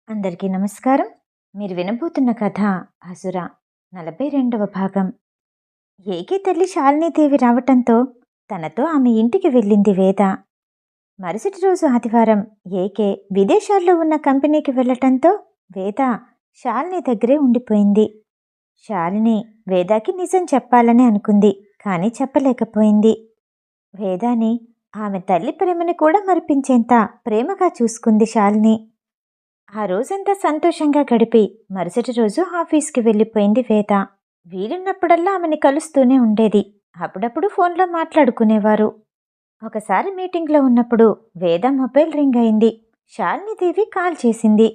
అందరికీ నమస్కారం. మీరు వినబోతున్న కథ 'అసుర' 42వ భాగం. ఏకే తల్లి శాలినీదేవి రావటంతో తనతో ఆమె ఇంటికి వెళ్ళింది వేద. మరుసటి రోజు ఆదివారం ఏకే విదేశాల్లో ఉన్న కంపెనీకి వెళ్ళటంతో వేద శాలిని దగ్గరే ఉండిపోయింది. శాలిని వేదాకి నిజం చెప్పాలని అనుకుంది, కానీ చెప్పలేకపోయింది. వేదాని ఆమె తల్లి ప్రేమని కూడా మరిపించేంత ప్రేమగా చూసుకుంది శాలిని. ఆ రోజంతా సంతోషంగా గడిపి మరుసటి రోజు ఆఫీస్కి వెళ్ళిపోయింది వేద. వీలున్నప్పుడల్లా ఆమెని కలుస్తూనే ఉండేది. అప్పుడప్పుడు ఫోన్లో మాట్లాడుకునేవారు. ఒకసారి మీటింగ్లో ఉన్నప్పుడు వేద మొబైల్ రింగ్ అయింది. శాలినీదేవి కాల్ చేసింది.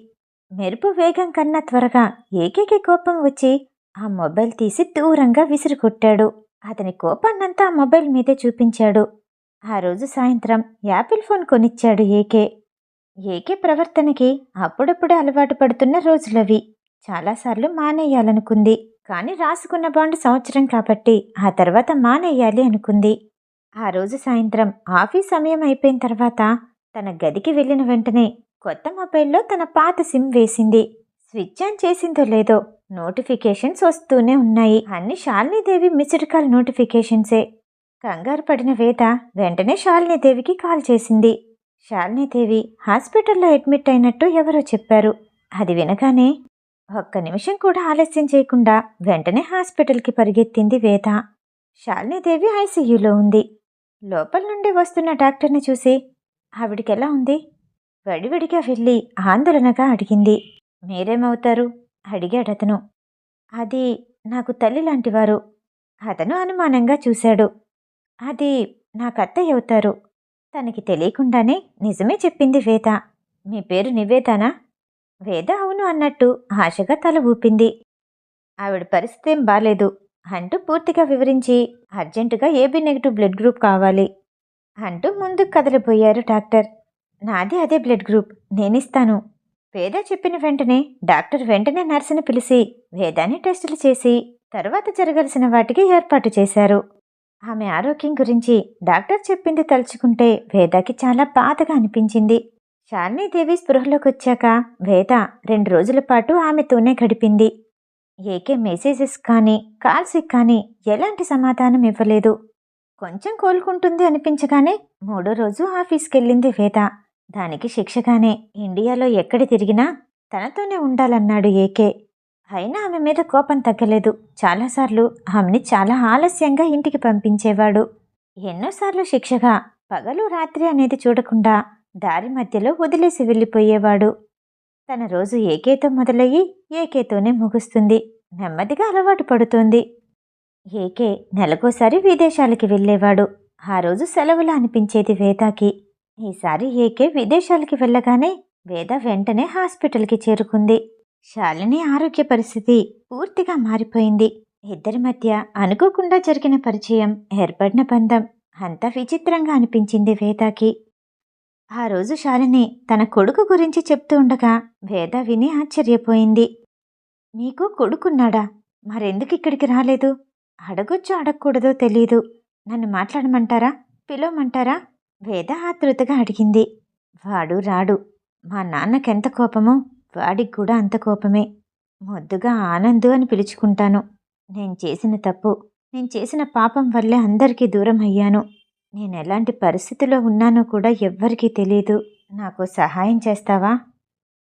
మెరుపు వేగం కన్నా త్వరగా ఏకేకి కోపం వచ్చి ఆ మొబైల్ తీసి దూరంగా విసిరికొట్టాడు. అతని కోపాన్నంతా ఆ మొబైల్ మీదే చూపించాడు. ఆ రోజు సాయంత్రం యాపిల్ ఫోన్ కొనిచ్చాడు ఏకే. ఏకే ప్రవర్తనకి అప్పుడప్పుడు అలవాటు పడుతున్న రోజులవి. చాలాసార్లు మానేయాలనుకుంది, కానీ రాసుకున్న బాండ్ సంవత్సరం కాబట్టి ఆ తర్వాత మానేయాలి అనుకుంది. ఆ రోజు సాయంత్రం ఆఫీస్ సమయం అయిపోయిన తర్వాత తన గదికి వెళ్ళిన వెంటనే కొత్త మొబైల్లో తన పాత సిమ్ వేసింది. స్విచ్ ఆన్ చేసిందో లేదో నోటిఫికేషన్స్ వస్తూనే ఉన్నాయి. అన్ని శాలినీదేవి మిస్డ్ కాల్ నోటిఫికేషన్సే. కంగారు పడిన వేద వెంటనే శాలినీదేవికి కాల్ చేసింది. శాలినీదేవి హాస్పిటల్లో అడ్మిట్ అయినట్టు ఎవరో చెప్పారు. అది వినగానే ఒక్క నిమిషం కూడా ఆలస్యం చేయకుండా వెంటనే హాస్పిటల్కి పరిగెత్తింది వేద. శాలినీదేవి ఐసీయూలో ఉంది. లోపల నుండి వస్తున్న డాక్టర్ని చూసి ఆవిడికెలా ఉంది? వడివడిగా వెళ్ళి ఆందోళనగా అడిగింది. మీరేమవుతారు? అడిగాడతను. అది నాకు తల్లి లాంటివారు. అతను అనుమానంగా చూశాడు. అది నాకత్తయ్య అవుతారు. తనకి తెలియకుండానే నిజమే చెప్పింది వేద. మీ పేరు నివేదానా? వేద అవును అన్నట్టు ఆశగా తల ఊపింది. ఆవిడ పరిస్థితి ఏం బాలేదు అంటూ పూర్తిగా వివరించి అర్జెంటుగా ఏబీ నెగిటివ్ బ్లడ్ గ్రూప్ కావాలి అంటూ ముందుకు కదలబోయారు డాక్టర్. నాది అదే బ్లడ్ గ్రూప్, నేనిస్తాను. వేద చెప్పిన వెంటనే డాక్టర్ వెంటనే నర్సుని పిలిచి వేదాన్ని టెస్టులు చేసి తర్వాత జరగాల్సిన వాటికి ఏర్పాటు చేశారు. ఆమె ఆరోగ్యం గురించి డాక్టర్ చెప్పింది తలుచుకుంటే వేదకి చాలా బాధగా అనిపించింది. శాలినీదేవి స్పృహలోకొచ్చాక వేద 2 రోజుల పాటు ఆమెతోనే గడిపింది. ఏకే మెసేజెస్ కానీ కాల్స్కి కానీ ఎలాంటి సమాధానం ఇవ్వలేదు. కొంచెం కోలుకుంటుంది అనిపించగానే 3వ రోజు ఆఫీస్కెళ్ళింది వేద. దానికి శిక్షగానే ఇండియాలో ఎక్కడి తిరిగినా తనతోనే ఉండాలన్నాడు ఏకే. అయినా ఆమె మీద కోపం తగ్గలేదు. చాలాసార్లు ఆమెని చాలా ఆలస్యంగా ఇంటికి పంపించేవాడు. ఎన్నోసార్లు శిక్షగా పగలు రాత్రి అనేది చూడకుండా దారి మధ్యలో వదిలేసి వెళ్ళిపోయేవాడు. తన రోజు ఏకేతో మొదలయ్యి ఏకేతోనే ముగుస్తుంది. నెమ్మదిగా అలవాటు పడుతోంది. ఏకే నెలకోసారి విదేశాలకి వెళ్ళేవాడు. ఆ రోజు సెలవులా అనిపించేది వేదాకి. ఈసారి ఏకే విదేశాలకి వెళ్ళగానే వేద వెంటనే హాస్పిటల్కి చేరుకుంది. శాలిని ఆరోగ్య పరిస్థితి పూర్తిగా మారిపోయింది. ఇద్దరి మధ్య అనుకోకుండా జరిగిన పరిచయం, ఏర్పడిన బంధం అంతా విచిత్రంగా అనిపించింది వేదాకి. ఆ రోజు శాలిని తన కొడుకు గురించి చెప్తూ ఉండగా వేద విని ఆశ్చర్యపోయింది. మీకు కొడుకున్నాడా? మరెందుకు ఇక్కడికి రాలేదు? అడగొచ్చో అడగకూడదో తెలీదు. నన్ను మాట్లాడమంటారా? పిలవమంటారా? వేద ఆతృతగా అడిగింది. వాడు రాడు. మా నాన్నకెంత కోపమో వాడికి కూడా అంత కోపమే. ముద్దుగా ఆనందు అని పిలుచుకుంటాను. నేను చేసిన తప్పు, నేను చేసిన పాపం వల్లే అందరికీ దూరం అయ్యాను. నేనెలాంటి పరిస్థితిలో ఉన్నానో కూడా ఎవ్వరికీ తెలీదు. నాకు సహాయం చేస్తావా?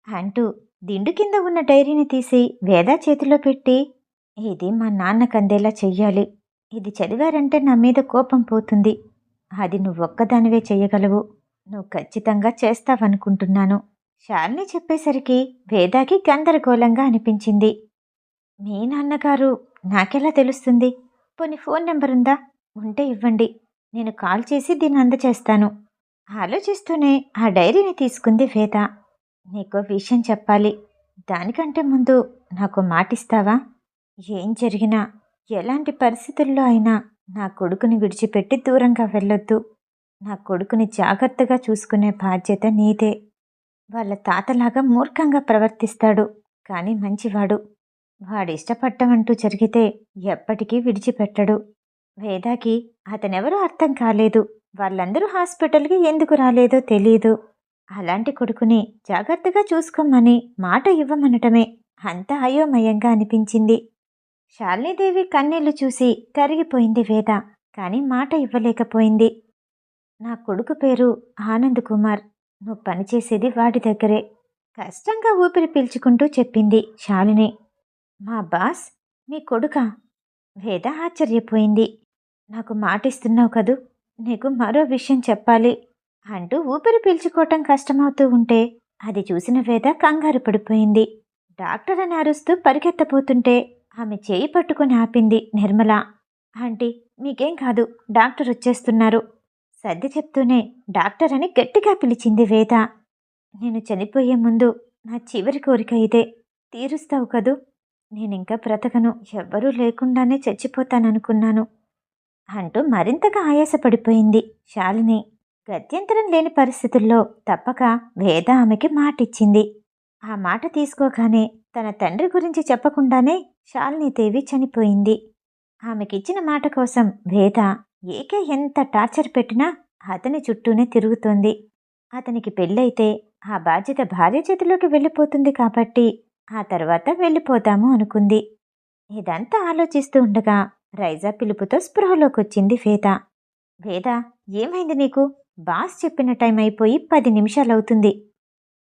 అంటూ దిండు కింద ఉన్న డైరీని తీసి వేద చేతిలో పెట్టి, ఇది మా నాన్నకందేలా చెయ్యాలి. ఇది చదివారంటే నా మీద కోపం పోతుంది. అది నువ్వొక్కదానివే చెయ్యగలవు. నువ్వు ఖచ్చితంగా చేస్తావనుకుంటున్నాను. శాలిని చెప్పేసరికి వేదాకి గందరగోళంగా అనిపించింది. మీ నాన్నగారు నాకెలా తెలుస్తుంది? పోనీ ఫోన్ నెంబర్ ఉందా? ఉంటే ఇవ్వండి. నేను కాల్ చేసి దీన్ని అందచేస్తాను. ఆలోచిస్తూనే ఆ డైరీని తీసుకుంది వేద. నీకో విషయం చెప్పాలి. దానికంటే ముందు నాకు మాటిస్తావా? ఏం జరిగినా, ఎలాంటి పరిస్థితుల్లో అయినా నా కొడుకుని విడిచిపెట్టి దూరంగా వెళ్ళొద్దు. నా కొడుకుని జాగ్రత్తగా చూసుకునే బాధ్యత నీదే. వాళ్ళ తాతలాగా మూర్ఖంగా ప్రవర్తిస్తాడు, కానీ మంచివాడు. వాడిష్టపడ్డమంటూ జరిగితే ఎప్పటికీ విడిచిపెట్టడు. వేదాకి అతనెవరో అర్థం కాలేదు. వాళ్ళందరూ హాస్పిటల్కి ఎందుకు రాలేదో తెలీదు. అలాంటి కొడుకుని జాగ్రత్తగా చూసుకోమని మాట ఇవ్వమనటమే అంత అయోమయంగా అనిపించింది. శాలినీదేవి కన్నీళ్లు చూసి కరిగిపోయింది వేద. కాని మాట ఇవ్వలేకపోయింది. నా కొడుకు పేరు ఆనంద్ కుమార్. నువ్వు పనిచేసేది వాడి దగ్గరే. కష్టంగా ఊపిరి పీల్చుకుంటూ చెప్పింది శాలిని. మా బాస్ మీ కొడుకా? వేద ఆశ్చర్యపోయింది. నాకు మాటిస్తున్నావు కదూ, నీకు మరో విషయం చెప్పాలి అంటూ ఊపిరి పీల్చుకోవటం కష్టమవుతూ ఉంటే అది చూసిన వేద కంగారు పడిపోయింది. డాక్టర్ అని అరుస్తూ పరిగెత్తపోతుంటే ఆమె చేయి పట్టుకుని ఆపింది నిర్మల. ఆంటీ, మీకేం కాదు, డాక్టర్ వచ్చేస్తున్నారు. సర్ది చెప్తూనే డాక్టర్ అని గట్టిగా పిలిచింది వేద. నేను చనిపోయే ముందు నా చివరి కోరిక ఇదే. తీరుస్తావు కదూ? నేనింకా బ్రతకను, ఎవ్వరూ లేకుండానే చచ్చిపోతాననుకున్నాను అంటూ మరింతగా ఆయాసపడిపోయింది శాలిని. గత్యంతరం లేని పరిస్థితుల్లో తప్పక వేద ఆమెకి మాటిచ్చింది. ఆ మాట తీసుకోగానే తన తండ్రి గురించి చెప్పకుండానే శాలినీదేవి చనిపోయింది. ఆమెకిచ్చిన మాట కోసం వేద ఏకే ఎంత టార్చర్ పెట్టినా అతని చుట్టూనే తిరుగుతోంది. అతనికి పెళ్ళైతే ఆ బాధ్యత భార్య చేతిలోకి వెళ్ళిపోతుంది కాబట్టి ఆ తర్వాత వెళ్ళిపోదాము అనుకుంది. ఇదంతా ఆలోచిస్తూ ఉండగా రైజా పిలుపుతో స్పృహలోకొచ్చింది వేద. వేద, ఏమైంది నీకు? బాస్ చెప్పిన టైం అయిపోయి 10 నిమిషాలవుతుంది.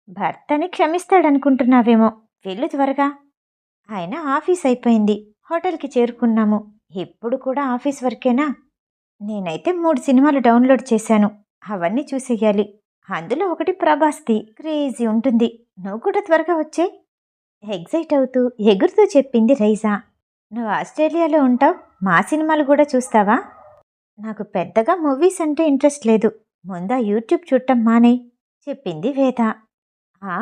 భర్తని క్షమిస్తాడనుకుంటున్నావేమో, వెళ్ళు త్వరగా. ఆయన ఆఫీస్ అయిపోయింది, హోటల్కి చేరుకున్నాము. ఇప్పుడు కూడా ఆఫీస్ వర్కేనా? నేనైతే 3 సినిమాలు డౌన్లోడ్ చేశాను, అవన్నీ చూసేయాలి. అందులో ఒకటి ప్రభాస్ది, క్రేజీ ఉంటుంది. నువ్వు కూడా త్వరగా వచ్చే. ఎగ్జైట్ అవుతూ ఎగురుతూ చెప్పింది రైజా. నువ్వు ఆస్ట్రేలియాలో ఉంటావు, మా సినిమాలు కూడా చూస్తావా? నాకు పెద్దగా మూవీస్ అంటే ఇంట్రెస్ట్ లేదు, ముందా యూట్యూబ్ చూడటం మానేయ్ చెప్పింది వేద. ఆ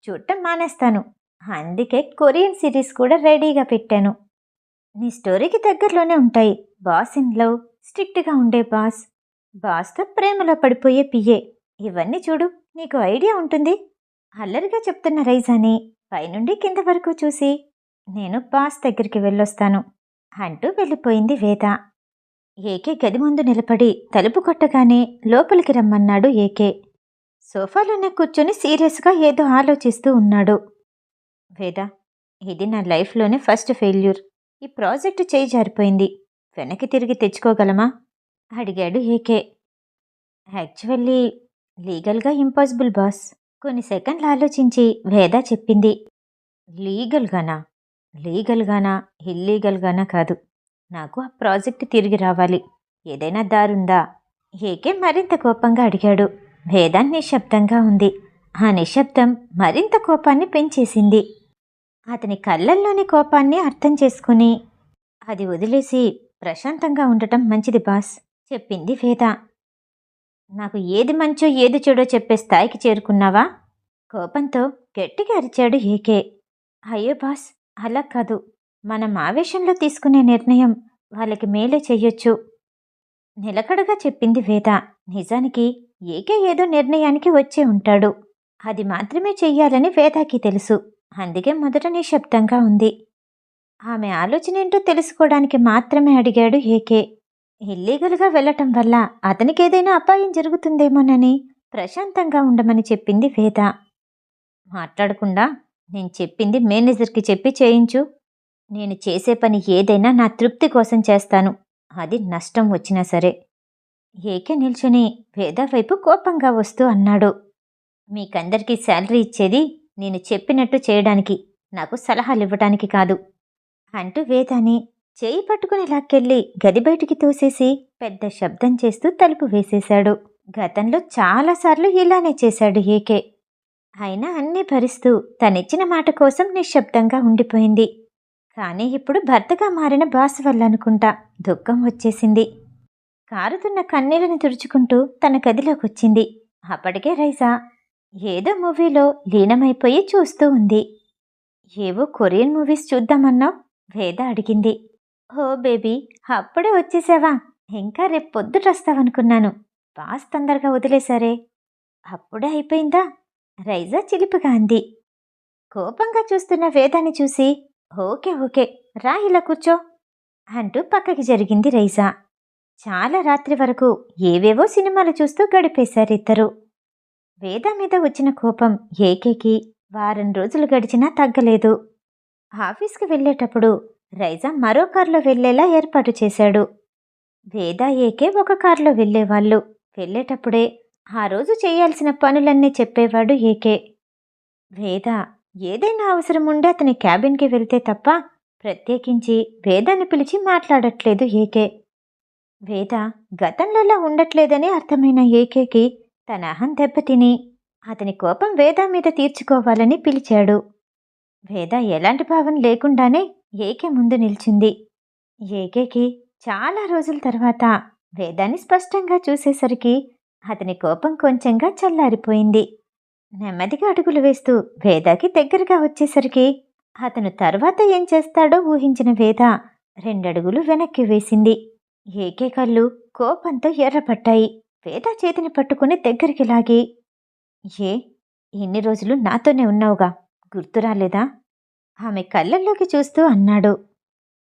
చూడటం మానేస్తాను, అందుకే కొరియన్ సిరీస్ కూడా రెడీగా పెట్టాను. నీ స్టోరీకి దగ్గరలోనే ఉంటాయి. బాస్ ఇన్ లవ్, స్ట్రిక్ట్గా ఉండే బాస్, బాస్తో ప్రేమలో పడిపోయే పిఏ, ఇవన్నీ చూడు, నీకు ఐడియా ఉంటుంది. అల్లరిగా చెప్తున్న రైజాని పైనుండి కింద వరకు చూసి నేను బాస్ దగ్గరికి వెళ్ళొస్తాను అంటూ వెళ్ళిపోయింది వేద. ఏకే గది ముందు నిలబడి తలుపు కొట్టగానే లోపలికి రమ్మన్నాడు ఏకే. సోఫాలోనే కూర్చొని సీరియస్గా ఏదో ఆలోచిస్తూ ఉన్నాడు. వేద, ఇది నా లైఫ్లోనే ఫస్ట్ ఫెయిల్యూర్. ఈ ప్రాజెక్టు చేయి జారిపోయింది, వెనక్కి తిరిగి తెచ్చుకోగలమా అడిగాడు ఏకే. యాక్చువల్లీ లీగల్గా ఇంపాసిబుల్ బాస్. కొన్ని సెకండ్లు ఆలోచించి వేద చెప్పింది. లీగల్గానా? లీగల్గానా ఇల్లీగల్గానా కాదు, నాకు ఆ ప్రాజెక్ట్ తిరిగి రావాలి. ఏదైనా దారుందా? ఏకే మరింత కోపంగా అడిగాడు. వేద నిశ్శబ్దంగా ఉంది. ఆ నిశ్శబ్దం మరింత కోపాన్ని పెంచేసింది. అతని కళ్ళల్లోని కోపాన్ని అర్థం చేసుకుని అది వదిలేసి ప్రశాంతంగా ఉండటం మంచిది బాస్ చెప్పింది వేద. నాకు ఏది మంచో ఏది చెడో చెప్పే స్థాయికి చేరుకున్నావా? కోపంతో గట్టిగా అరిచాడు ఏకే. అయ్యో బాస్, అలా కాదు. మనం ఆవేశంలో తీసుకునే నిర్ణయం వాళ్ళకి మేలే చెయ్యొచ్చు నిలకడగా చెప్పింది వేద. నిజానికి ఏకే ఏదో నిర్ణయానికి వచ్చే ఉంటాడు, అది మాత్రమే చెయ్యాలని వేదాకి తెలుసు. అందుకే మొదట నిశ్శబ్దంగా ఉంది. ఆమె ఆలోచనేంటో తెలుసుకోవడానికి మాత్రమే అడిగాడు ఏకే. ఇల్లీగల్గా వెళ్లటం వల్ల అతనికేదైనా అపాయం జరుగుతుందేమోనని ప్రశాంతంగా ఉండమని చెప్పింది వేద. మాట్లాడకుండా నేను చెప్పింది మేనేజర్కి చెప్పి చేయించు. నేను చేసే పని ఏదైనా నా తృప్తి కోసం చేస్తాను, అది నష్టం వచ్చినా సరే. ఏకే నిల్చుని వేద వైపు కోపంగా వస్తూ అన్నాడు. మీకందరికీ శాలరీ ఇచ్చేది నేను చెప్పినట్టు చేయడానికి, నాకు సలహాలివ్వటానికి కాదు అంటూ వేదాని చేయి పట్టుకుని లాక్కెళ్ళి గది బయటికి తోసేసి పెద్ద శబ్దం చేస్తూ తలుపు వేసేశాడు. గతంలో చాలాసార్లు ఇలానే చేశాడు ఏకే. అయినా అన్నీ భరిస్తూ తనిచ్చిన మాట కోసం నిశ్శబ్దంగా ఉండిపోయింది. కానీ ఇప్పుడు భర్తగా మారిన బాస్ వల్ల అనుకుంటా దుఃఖం వచ్చేసింది. కారుతున్న కన్నీళ్లను తుడుచుకుంటూ తన గదిలోకొచ్చింది. అప్పటికే రైజా ఏదో మూవీలో లీనమైపోయి చూస్తూ ఉంది. ఏవో కొరియన్ మూవీస్ చూద్దామన్నావు? వేద అడిగింది. ఓ బేబీ, అప్పుడే వచ్చేసావా? ఇంకా రేపు పొద్దుటొస్తావనుకున్నాను. బాస్ తొందరగా వదిలేశారే. అప్పుడే అయిపోయిందా? రైజా చిలిపిగా అంది. కోపంగా చూస్తున్న వేదాన్ని చూసి ఓకే ఓకే, రా ఇలా కూర్చో అంటూ పక్కకి జరిగింది రైజా. చాలా రాత్రి వరకు ఏవేవో సినిమాలు చూస్తూ గడిపేశారిద్దరూ. వేద మీద వచ్చిన కోపం ఏకేకి వారం రోజులు గడిచినా తగ్గలేదు. ఆఫీస్కి వెళ్ళేటప్పుడు రైజా మరో కారులో వెళ్లేలా ఏర్పాటు చేశాడు. వేద ఏకే ఒక కారులో వెళ్ళేవాళ్ళు. వెళ్ళేటప్పుడే ఆ రోజు చేయాల్సిన పనులన్నీ చెప్పేవాడు ఏకే. వేద ఏదైనా అవసరం ఉండి అతని క్యాబిన్కి వెళ్తే తప్ప ప్రత్యేకించి వేదాన్ని పిలిచి మాట్లాడట్లేదు ఏకే. వేద గతంలోలా ఉండట్లేదని అర్థమైన ఏకేకి తన అహం దెబ్బతిని అతని కోపం వేద మీద తీర్చుకోవాలని పిలిచాడు. వేద ఎలాంటి భావం లేకుండానే ఏకే ముందు నిల్చుంది. ఏకేకి చాలా రోజుల తర్వాత వేదాన్ని స్పష్టంగా చూసేసరికి అతని కోపం కొంచెంగా చల్లారిపోయింది. నెమ్మదిగా అడుగులు వేస్తూ వేదాకి దగ్గరగా వచ్చేసరికి అతను తర్వాత ఏం చేస్తాడో ఊహించిన వేద రెండడుగులు వెనక్కి వేసింది. ఏకే కళ్ళు కోపంతో ఎర్రపట్టాయి. వేద చేతిని పట్టుకుని దగ్గరికి లాగి, ఏ ఇన్ని రోజులు నాతోనే ఉన్నావుగా, గుర్తురాలేదా? ఆమె కళ్ళల్లోకి చూస్తూ అన్నాడు.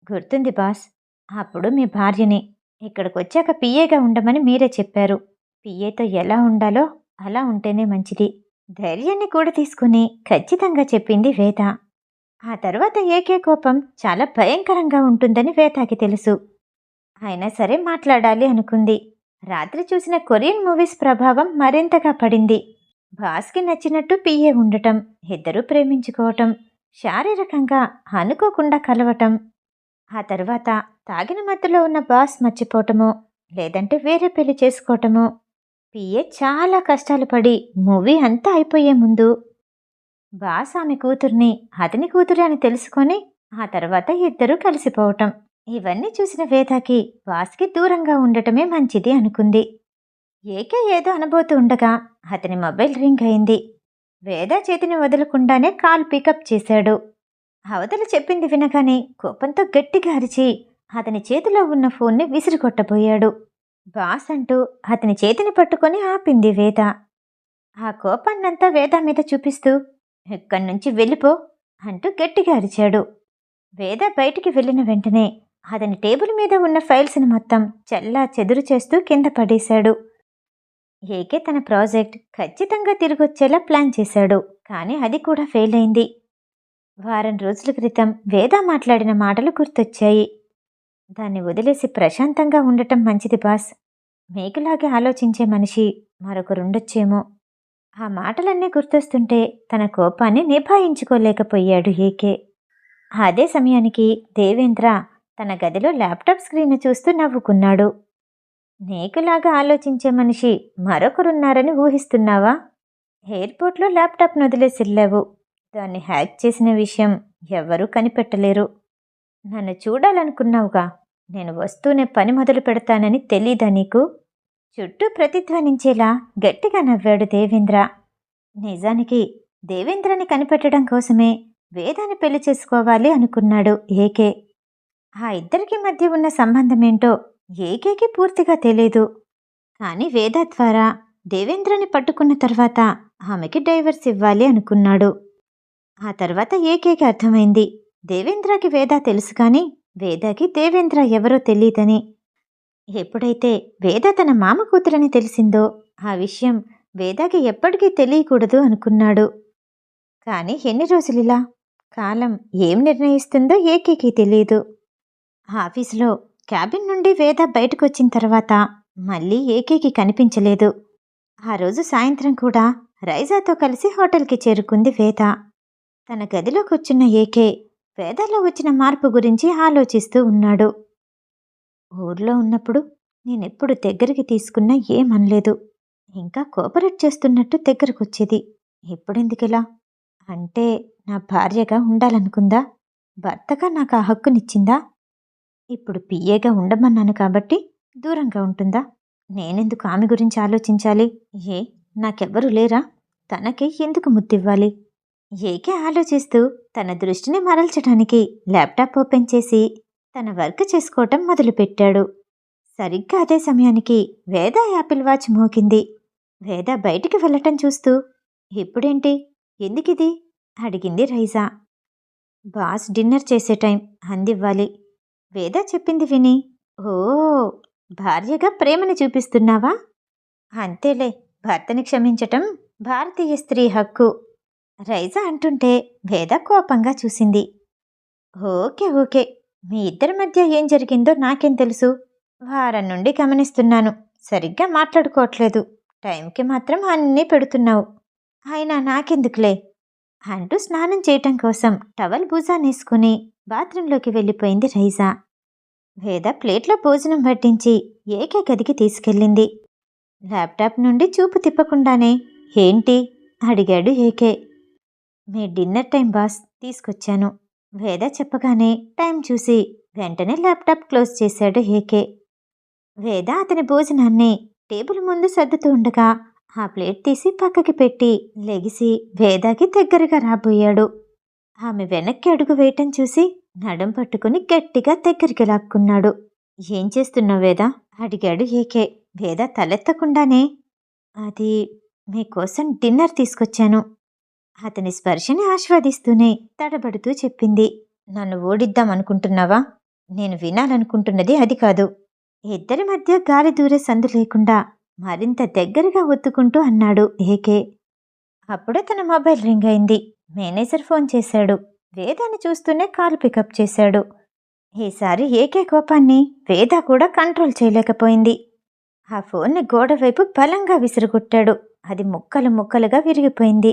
గుర్తుంది బాస్, అప్పుడు మీ భార్యని ఇక్కడికొచ్చాక పిఏగా ఉండమని మీరే చెప్పారు. పిఏతో ఎలా ఉండాలో అలా ఉంటేనే మంచిది. ధైర్యాన్ని కూడా తీసుకుని ఖచ్చితంగా చెప్పింది వేద. ఆ తర్వాత ఏకే కోపం చాలా భయంకరంగా ఉంటుందని వేదాకి తెలుసు. అయినా సరే మాట్లాడాలి అనుకుంది. రాత్రి చూసిన కొరియన్ మూవీస్ ప్రభావం మరింతగా పడింది. బాస్కి నచ్చినట్టు పిఏ ఉండటం, ఇద్దరూ ప్రేమించుకోవటం, శారీరకంగా అనుకోకుండా కలవటం, ఆ తర్వాత తాగిన మత్తులో ఉన్న బాస్ మర్చిపోవటమో లేదంటే వేరే పెళ్లి చేసుకోవటమో. పిఏ చాలా కష్టాలు పడి మూవీ అంతా అయిపోయే ముందు బాస్ ఆమె కూతుర్ని అతని కూతురు అని తెలుసుకొని ఆ తర్వాత ఇద్దరూ కలిసిపోవటం. ఇవన్నీ చూసిన వేదాకి బాస్కి దూరంగా ఉండటమే మంచిది అనుకుంది. ఏకే ఏదో అనబోతూ ఉండగా అతని మొబైల్ రింగ్ అయింది. వేద చేతిని వదలకుండానే కాల్ పికప్ చేశాడు. అవతల చెప్పింది వినగానే కోపంతో గట్టిగా అరిచి అతని చేతిలో ఉన్న ఫోన్ని విసిరికొట్టబోయాడు. బాస్ అంటూ అతని చేతిని పట్టుకొని ఆపింది వేద. ఆ కోపాన్నంతా వేద మీద చూపిస్తూ, ఇక్కడి నుంచి వెళ్ళిపో అంటూ గట్టిగా అరిచాడు. వేద బయటికి వెళ్ళిన వెంటనే అతని టేబుల్ మీద ఉన్న ఫైల్స్ని మొత్తం చల్లా చెదురు చేస్తూ కింద పడేశాడు. ఏకే తన ప్రాజెక్ట్ ఖచ్చితంగా తిరిగొచ్చేలా ప్లాన్ చేశాడు. కానీ అది కూడా ఫెయిల్ అయింది. వారం రోజుల క్రితం వేద మాట్లాడిన మాటలు గుర్తొచ్చాయి. దాన్ని వదిలేసి ప్రశాంతంగా ఉండటం మంచిది బాస్. మీకులాగే ఆలోచించే మనిషి మరొకరుండొచ్చేమో. ఆ మాటలన్నీ గుర్తొస్తుంటే తన కోపాన్ని నిభాయించుకోలేకపోయాడు ఏకే. అదే సమయానికి దేవేంద్ర తన గదిలో ల్యాప్టాప్ స్క్రీన్ చూస్తూ నవ్వుకున్నాడు. నీకులాగా ఆలోచించే మనిషి మరొకరున్నారని ఊహిస్తున్నావా? ఎయిర్పోర్ట్లో ల్యాప్టాప్ను వదిలేసి వెళ్ళావు. దాన్ని హ్యాక్ చేసిన విషయం ఎవ్వరూ కనిపెట్టలేరు. నన్ను చూడాలనుకున్నావుగా, నేను వస్తూనే పని మొదలు పెడతానని తెలీదా నీకు? చుట్టూ ప్రతిధ్వనించేలా గట్టిగా నవ్వాడు దేవేంద్ర. నిజానికి దేవేంద్రని కనిపెట్టడం కోసమే వేదాన్ని పెళ్లి చేసుకోవాలి అనుకున్నాడు ఏకే. ఆ ఇద్దరికి మధ్య ఉన్న సంబంధమేంటో ఏకేకి పూర్తిగా తెలీదు. కానీ వేద ద్వారా దేవేంద్రని పట్టుకున్న తర్వాత ఆమెకి డైవర్స్ ఇవ్వాలి అనుకున్నాడు. ఆ తర్వాత ఏకేకి అర్థమైంది, దేవేంద్రకి వేద తెలుసు కానీ వేదకి దేవేంద్ర ఎవరో తెలీదని. ఎప్పుడైతే వేద తన మామ కూతురని తెలిసిందో ఆ విషయం వేదకి ఎప్పటికీ తెలియకూడదు అనుకున్నాడు. కానీ ఎన్ని రోజులిలా? కాలం ఏం నిర్ణయిస్తుందో ఏకేకి తెలియదు. ఆఫీసులో క్యాబిన్ నుండి వేద బయటకొచ్చిన తర్వాత మళ్ళీ ఏకేకి కనిపించలేదు. ఆ రోజు సాయంత్రం కూడా రైజాతో కలిసి హోటల్కి చేరుకుంది వేద. తన గదిలో కూర్చున్న ఏకే వేదలో వచ్చిన మార్పు గురించి ఆలోచిస్తూ ఉన్నాడు. ఊర్లో ఉన్నప్పుడు నేనెప్పుడు దగ్గరికి తీసుకున్నా ఏమనలేదు. ఇంకా కోఆపరేట్ చేస్తున్నట్టు దగ్గరకొచ్చేది. ఇప్పుడెందుకిలా? అంటే నా భార్యగా ఉండాలనుకుందా? భర్తగా నాకు ఆ హక్కునిచ్చిందా? ఇప్పుడు పిఏగా ఉండమన్నాను కాబట్టి దూరంగా ఉంటుందా? నేనెందుకు ఆమె గురించి ఆలోచించాలి? ఏ నాకెవ్వరూ లేరా? తనకి ఎందుకు ముద్దివ్వాలి? ఏకే ఆలోచిస్తూ తన దృష్టిని మరల్చడానికి ల్యాప్టాప్ ఓపెన్ చేసి తన వర్క్ చేసుకోవటం మొదలుపెట్టాడు. సరిగ్గా అదే సమయానికి వేద యాపిల్ వాచ్ మోగింది. వేద బయటికి వెళ్ళటం చూస్తూ, ఇప్పుడేంటి? ఎందుకిది? అడిగింది రైజా. బాస్ డిన్నర్ చేసే టైం, అందివ్వాలి. వేద చెప్పింది విని, ఓ భార్యగా ప్రేమని చూపిస్తున్నావా? అంతేలే, భర్తని క్షమించటం భారతీయ స్త్రీ హక్కు. రైజా అంటుంటే వేద కోపంగా చూసింది. ఓకే ఓకే, మీ ఇద్దరి మధ్య ఏం జరిగిందో నాకేం తెలుసు? వారం నుండి గమనిస్తున్నాను. సరిగ్గా మాట్లాడుకోవట్లేదు. టైంకి మాత్రం అన్నీ పెడుతున్నావు. అయినా నాకెందుకులే అంటూ స్నానం చేయటం కోసం టవల్ భుజానేసుకుని బాత్రూంలోకి వెళ్ళిపోయింది రైజా. వేద ప్లేట్లో భోజనం వడ్డించి ఏకే గదికి తీసుకెళ్ళింది. ల్యాప్టాప్ నుండి చూపు తిప్పకుండానే ఏంటి అడిగాడు ఏకే. మీ డిన్నర్ టైం బాస్, తీసుకొచ్చాను. వేద చెప్పగానే టైం చూసి వెంటనే ల్యాప్టాప్ క్లోజ్ చేశాడు ఏకే. వేద అతని భోజనాన్ని టేబుల్ ముందు సర్దుతూ ఉండగా ఆ ప్లేట్ తీసి పక్కకి పెట్టి లెగిసి వేదాకి దగ్గరగా రాబోయాడు. ఆమె వెనక్కి అడుగు వేయటం చూసి నడుం పట్టుకుని గట్టిగా దగ్గరికి లాక్కున్నాడు. ఏం చేస్తున్నావు వేదా? అడిగాడు ఏకే. వేద తలెత్తకుండానే అది మీకోసం డిన్నర్ తీసుకొచ్చాను. అతని స్పర్శని ఆస్వాదిస్తూనే తడబడుతూ చెప్పింది. నన్ను ఓడిద్దామనుకుంటున్నావా? నేను వినాలనుకుంటున్నది అది కాదు. ఇద్దరి మధ్య గాలి దూరే సందు లేకుండా మరింత దగ్గరగా ఒత్తుకుంటూ అన్నాడు ఏకే. అప్పుడే తన మొబైల్ రింగ్ అయింది. మేనేజర్ ఫోన్ చేశాడు. వేదాన్ని చూస్తూనే కాల్ పికప్ చేశాడు. ఈసారి ఏకే కోపాన్ని వేద కూడా కంట్రోల్ చేయలేకపోయింది. ఆ ఫోన్ని గోడ వైపు బలంగా విసిరుగొట్టాడు. అది ముక్కలు ముక్కలుగా విరిగిపోయింది.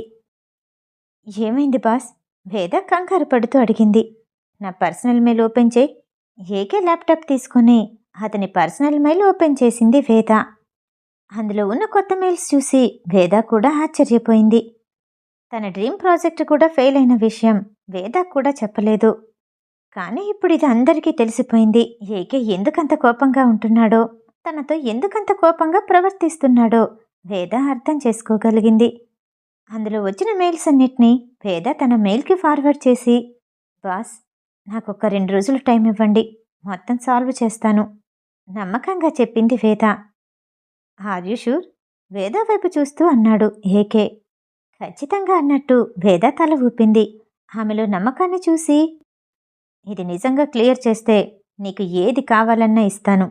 ఏమైంది బాస్? వేద కంగారు పడుతూ అడిగింది. నా పర్సనల్ మెయిల్ ఓపెన్ చేయి. ఏకే ల్యాప్టాప్ తీసుకుని అతని పర్సనల్ మెయిల్ ఓపెన్ చేసింది వేద. అందులో ఉన్న కొత్త మెయిల్స్ చూసి వేద కూడా ఆశ్చర్యపోయింది. తన డ్రీమ్ ప్రాజెక్ట్ కూడా ఫెయిల్ అయిన విషయం వేద కూడా చెప్పలేదు. కానీ ఇప్పుడు ఇది అందరికీ తెలిసిపోయింది. ఏకే ఎందుకంత కోపంగా ఉంటున్నాడో, తనతో ఎందుకంత కోపంగా ప్రవర్తిస్తున్నాడో వేద అర్థం చేసుకోగలిగింది. అందులో వచ్చిన మెయిల్స్ అన్నిటినీ వేద తన మెయిల్కి ఫార్వర్డ్ చేసి, బాస్, నాకొక 2 రోజులు టైం ఇవ్వండి, మొత్తం సాల్వ్ చేస్తాను నమ్మకంగా చెప్పింది Veda. Are you sure? Veda వైపు చూస్తూ అన్నాడు ఏకే. ఖచ్చితంగా అన్నట్టు వేద తల ఊపింది. ఆమెలో నమ్మకాన్ని చూసి, ఇది నిజంగా క్లియర్ చేస్తే నీకు ఏది కావాలన్నా ఇస్తాను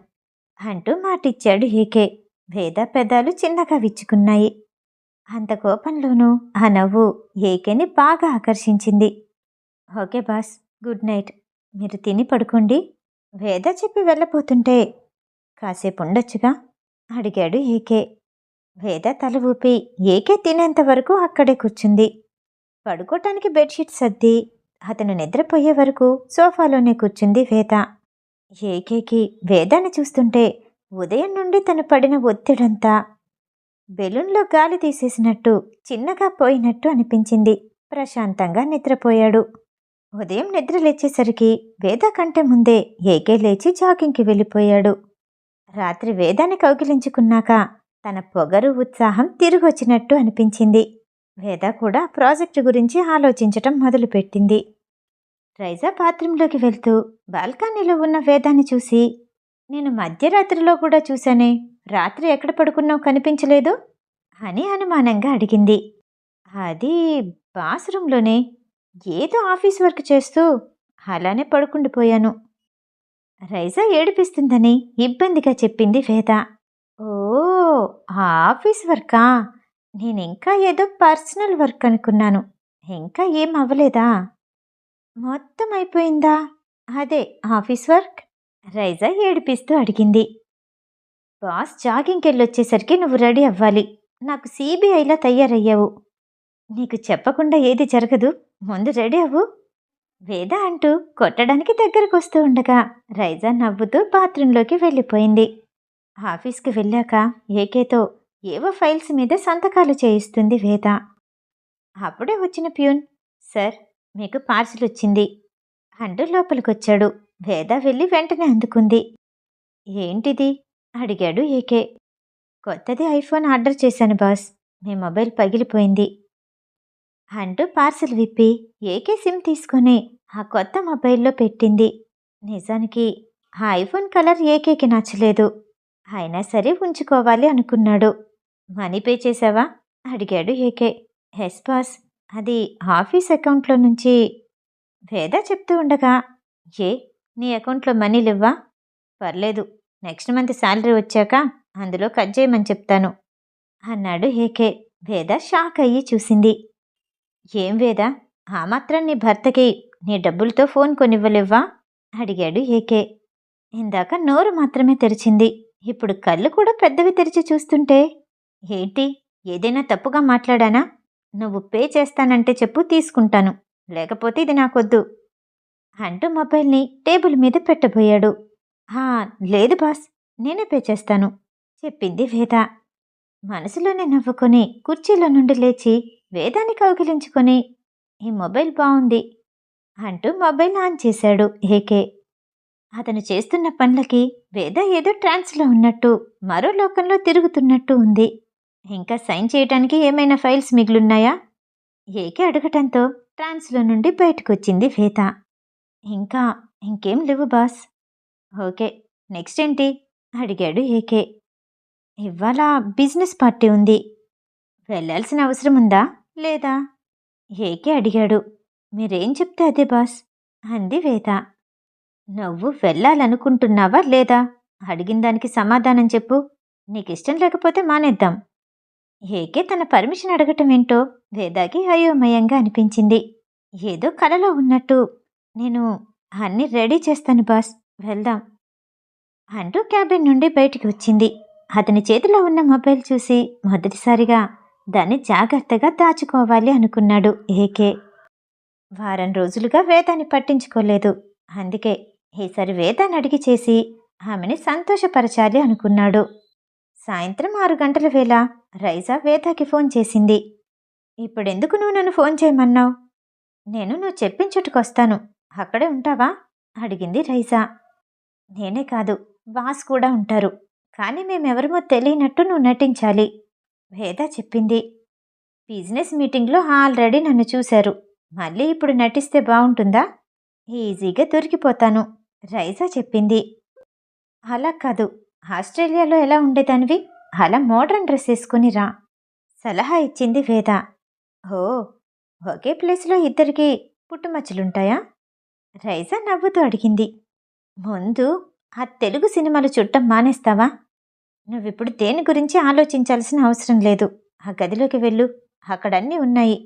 అంటూ మాటిచ్చాడు ఏకే. వేద పెదాలు చిన్నగా విచ్చుకున్నాయి. అంత కోపంలోనూ ఆ నవ్వు ఏకేని బాగా ఆకర్షించింది. Okay boss, good night. మీరు తిని పడుకోండి. వేద చెప్పి వెళ్ళబోతుంటే కాసేపు ఉండొచ్చుగా అడిగాడు ఏకే. వేద తల ఊపి ఏకే తినేంత వరకు అక్కడే కూర్చుంది. పడుకోటానికి బెడ్షీట్ సర్ది అతను నిద్రపోయే వరకు సోఫాలోనే కూర్చుంది వేద. ఏకేకి వేదాన్ని చూస్తుంటే ఉదయం నుండి తను పడిన ఒత్తిడంతా బెలూన్లో గాలి తీసేసినట్టు చిన్నగా పోయినట్టు అనిపించింది. ప్రశాంతంగా నిద్రపోయాడు. ఉదయం నిద్ర లేచేసరికి వేద కంటే ముందే ఏకే లేచి జాగింగ్కి వెళ్ళిపోయాడు. రాత్రి వేదాన్ని కౌగిలించుకున్నాక తన పొగరు ఉత్సాహం తిరిగొచ్చినట్టు అనిపించింది. వేద కూడా ప్రాజెక్టు గురించి ఆలోచించటం మొదలుపెట్టింది. రైజా బాత్రూంలోకి వెళ్తూ బాల్కనీలో ఉన్న వేదాన్ని చూసి, నేను మధ్యరాత్రిలో కూడా చూశానే, రాత్రి ఎక్కడ పడుకున్నావు కనిపించలేదు అని అనుమానంగా అడిగింది. అది బాత్రూంలోనే, ఏదో ఆఫీస్ వర్క్ చేస్తూ అలానే పడుకుండిపోయాను. రైజా ఏడిపిస్తుందని ఇబ్బందిగా చెప్పింది వేద. ఓ, ఆఫీస్ వర్కా? నేనింకా ఏదో పర్సనల్ వర్క్ అనుకున్నాను. ఇంకా ఏం అవ్వలేదా? మొత్తం అయిపోయిందా? అదే ఆఫీస్ వర్క్? రైజా ఏడిపిస్తూ అడిగింది. బాస్ జాగింగ్కెళ్ళొచ్చేసరికి నువ్వు రెడీ అవ్వాలి. నాకు సిబిఐలా తయారయ్యావు. నీకు చెప్పకుండా ఏది జరగదు. ముందు రెడీ అవ్వు. వేద అంటూ కొట్టడానికి దగ్గరకొస్తూ ఉండగా రైజా నవ్వుతూ బాత్రూంలోకి వెళ్ళిపోయింది. ఆఫీస్కి వెళ్ళాక ఏకేతో ఏవో ఫైల్స్ మీద సంతకాలు చేయిస్తుంది వేద. అప్పుడే వచ్చిన ప్యూన్, సార్, మీకు పార్సిల్ వచ్చింది అంటూ లోపలికొచ్చాడు. వేద వెళ్ళి వెంటనే అందుకుంది. ఏంటిది అడిగాడు ఏకే. కొత్తది ఐఫోన్ ఆర్డర్ చేశాను బాస్, మీ మొబైల్ పగిలిపోయింది అంటూ పార్సిల్ విప్పి ఏకే సిమ్ తీసుకొని ఆ కొత్త మొబైల్లో పెట్టింది. నిజానికి ఆ ఐఫోన్ కలర్ ఏకేకి నచ్చలేదు. అయినా సరే ఉంచుకోవాలి అనుకున్నాడు. మనీ పే చేశావా అడిగాడు ఏకే. ఎస్ బాస్, అది ఆఫీస్ అకౌంట్లో నుంచి. వేద చెప్తూ ఉండగా, ఏ, నీ అకౌంట్లో మనీ లేవ్వా? పర్లేదు, నెక్స్ట్ మంత్ శాలరీ వచ్చాక అందులో కట్ చేయమని చెప్తాను అన్నాడు ఏకే. వేద షాక్ అయ్యి చూసింది. ఏం వేద, ఆ మాత్రం నీ భర్తకి నీ డబ్బులతో ఫోన్ కొనివ్వలేవ్వా? అడిగాడు ఏకే. ఇందాక నోరు మాత్రమే తెరిచింది, ఇప్పుడు కళ్ళు కూడా పెద్దవి తెరిచి చూస్తుంటే ఏంటి, ఏదైనా తప్పుగా మాట్లాడానా? నువ్వు పే చేస్తానంటే చెప్పు, తీసుకుంటాను. లేకపోతే ఇది నాకొద్దు అంటూ మొబైల్ని టేబుల్ మీద పెట్టబోయాడు. హా, లేదు బాస్, నేనే పే చేస్తాను చెప్పింది వేద. మనసులోనే నవ్వుకొని కుర్చీలో నుండి లేచి వేదాన్ని కౌగిలించుకొని, ఈ మొబైల్ బావుంది అంటూ మొబైల్ ఆన్ చేశాడు ఏకే. అతను చేస్తున్న పనులకి వేద ఏదో ట్రాన్స్లో ఉన్నట్టు, మరో లోకంలో తిరుగుతున్నట్టు ఉంది. ఇంకా సైన్ చేయటానికి ఏమైనా ఫైల్స్ మిగిలున్నాయా? ఏకే అడగటంతో ట్రాన్స్లో నుండి బయటకొచ్చింది వేద. ఇంకా ఇంకేం లేవు బాస్. ఓకే, నెక్స్ట్ ఏంటి అడిగాడు ఏకే. ఇవాళ బిజినెస్ పార్టీ ఉంది, వెళ్ళాల్సిన అవసరం ఉందా లేదా? ఏకే అడిగాడు. మీరేం చెప్తే అదే బాస్ అంది వేద. నువ్వు వెళ్ళాలనుకుంటున్నావా లేదా? అడిగిన దానికి సమాధానం చెప్పు. నీకిష్టం లేకపోతే మానేద్దాం. ఏకే తన పర్మిషన్ అడగటం ఏంటో వేదాకి అయోమయంగా అనిపించింది. ఏదో కలలో ఉన్నట్టు, నేను అన్నీ రెడీ చేస్తాను బాస్, వెళ్దాం అంటూ క్యాబిన్ నుండి బయటికి వచ్చింది. అతని చేతిలో ఉన్న మొబైల్ చూసి మొదటిసారిగా దాన్ని జాగ్రత్తగా దాచుకోవాలి అనుకున్నాడు ఏకే. వారం రోజులుగా వేదాన్ని పట్టించుకోలేదు. అందుకే ఈసారి వేదాన్ని అడిగి చేసి ఆమెని సంతోషపరచాలి అనుకున్నాడు. సాయంత్రం 6 గంటల వేళ రైజా వేదాకి ఫోన్ చేసింది. ఇప్పుడెందుకు నువ్వు నన్ను ఫోన్ చేయమన్నావు? నేను నువ్వు చెప్పిన చోటుకొస్తాను, అక్కడే ఉంటావా అడిగింది రైజా. నేనే కాదు, బాస్ కూడా ఉంటారు, కానీ మేమెవరమో తెలియనట్టు నువ్వు నటించాలి వేద చెప్పింది. బిజినెస్ మీటింగ్లో ఆల్రెడీ నన్ను చూశారు, మళ్ళీ ఇప్పుడు నటిస్తే బాగుంటుందా? ఈజీగా దొరికిపోతాను రైజా చెప్పింది. అలా కాదు, ఆస్ట్రేలియాలో ఎలా ఉండేదానివి, అలా మోడ్రన్ డ్రెస్ వేసుకుని రా సలహా ఇచ్చింది వేద. ఓ, ఒకే ప్లేస్లో ఇద్దరికి పుట్టుమచ్చలుంటాయా? రైజా నవ్వుతూ అడిగింది. ముందు ఆ తెలుగు సినిమాలు చూడటం మానేస్తావా? నువ్విప్పుడు దేని గురించి ఆలోచించాల్సిన అవసరం లేదు. ఆ గదిలోకి వెళ్ళు, అక్కడన్నీ ఉన్నాయి.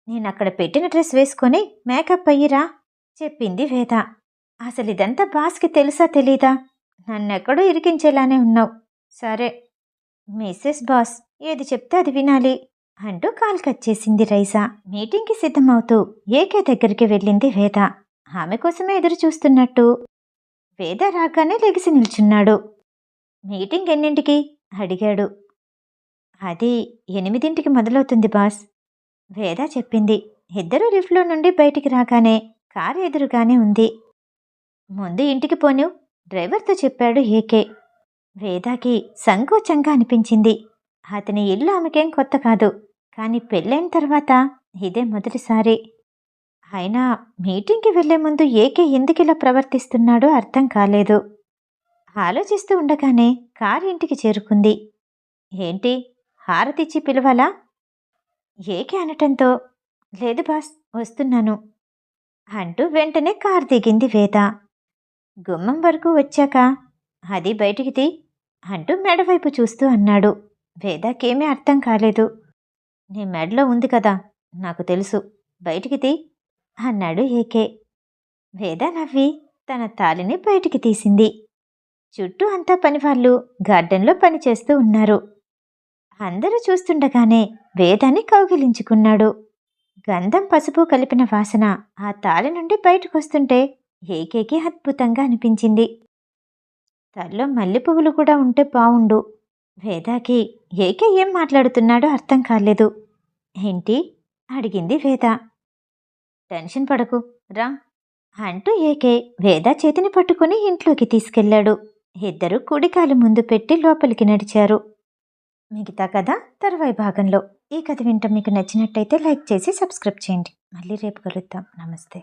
నేనక్కడ పెట్టిన డ్రెస్ వేసుకొని మేకప్ అయ్యిరా చెప్పింది వేద. అసలిదంతా బాస్కి తెలుసా తెలీదా? నన్నెక్కడో ఇరికించేలానే ఉన్నావు. సరే, మిస్సెస్ బాస్ ఏది చెప్తే అది వినాలి అంటూ కాల్ కట్ చేసింది రైజా. మీటింగ్కి సిద్ధమవుతూ ఏకే దగ్గరికి వెళ్ళింది వేద. ఆమె కోసమే ఎదురు చూస్తున్నట్టు వేద రాగానే లెగిసి నిల్చున్నాడు. మీటింగ్ ఎన్నింటికి అడిగాడు. అది 8ంటికి మొదలవుతుంది బాస్ వేద చెప్పింది. ఇద్దరూ లిఫ్ట్లో నుండి బయటికి రాగానే కారు ఎదురుగానే ఉంది. ముందు ఇంటికి పోను డ్రైవర్తో చెప్పాడు ఏకే. వేదాకి సంకోచంగా అనిపించింది. అతని ఇల్లు ఆమెకేం కొత్త కాదు, కానీ పెళ్ళైన తర్వాత ఇదే మొదటిసారి. అయినా మీటింగ్కి వెళ్లే ముందు ఏకే ఎందుకిలా ప్రవర్తిస్తున్నాడో అర్థం కాలేదు. ఆలోచిస్తూ ఉండగానే కారు ఇంటికి చేరుకుంది. ఏంటి, హారతిచ్చి పిలవాలా ఏకే అనటంతో, లేదు బాస్, వస్తున్నాను అంటూ వెంటనే కారు దిగింది వేద. గుమ్మం వరకు వచ్చాక అది బయటికి తీ అంటూ మెడవైపు చూస్తూ అన్నాడు. వేదాకేమీ అర్థం కాలేదు. నీ మెడలో ఉంది కదా, నాకు తెలుసు, బయటికి తీ అన్నాడు ఏకే. వేద నవ్వి తన తాలిని బయటికి తీసింది. చుట్టూ అంతా పనివాళ్ళు గార్డెన్లో పనిచేస్తూ ఉన్నారు. అందరూ చూస్తుండగానే వేదాన్ని కౌగిలించుకున్నాడు. గంధం పసుపు కలిపిన వాసన ఆ తాలి నుండి బయటకొస్తుంటే ఏకేకి అద్భుతంగా అనిపించింది. తల్లో మల్లె పువ్వులు కూడా ఉంటే బావుండు. వేదాకి ఏకే ఏం మాట్లాడుతున్నాడో అర్థం కాలేదు. ఏంటి అడిగింది వేద. టెన్షన్ పడకు, రా అంటూ ఏకే వేద చేతిని పట్టుకుని ఇంట్లోకి తీసుకెళ్లాడు. ఇద్దరూ కుడికాలు ముందు పెట్టి లోపలికి నడిచారు. మిగతా కథ తర్వాయి భాగంలో. ఈ కథ వింటం మీకు నచ్చినట్టయితే లైక్ చేసి సబ్స్క్రైబ్ చేయండి. మళ్ళీ రేపు కలుద్దాం. నమస్తే.